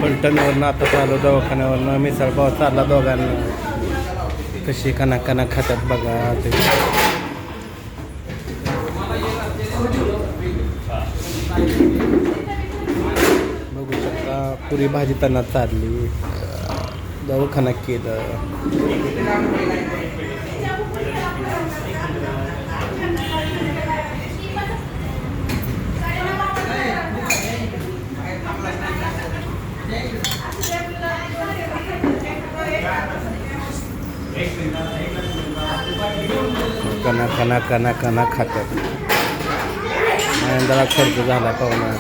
फलटणवरनं आता चालू दवाखान्यावरनं मिसळपाव चालला दोघांना. कशी कना खातात बघा ते. बघू शकता पुरी भाजी त्यांना चालली, दवाखाना केलं. कना खातात. जरा खर्च झाला पाहुणा.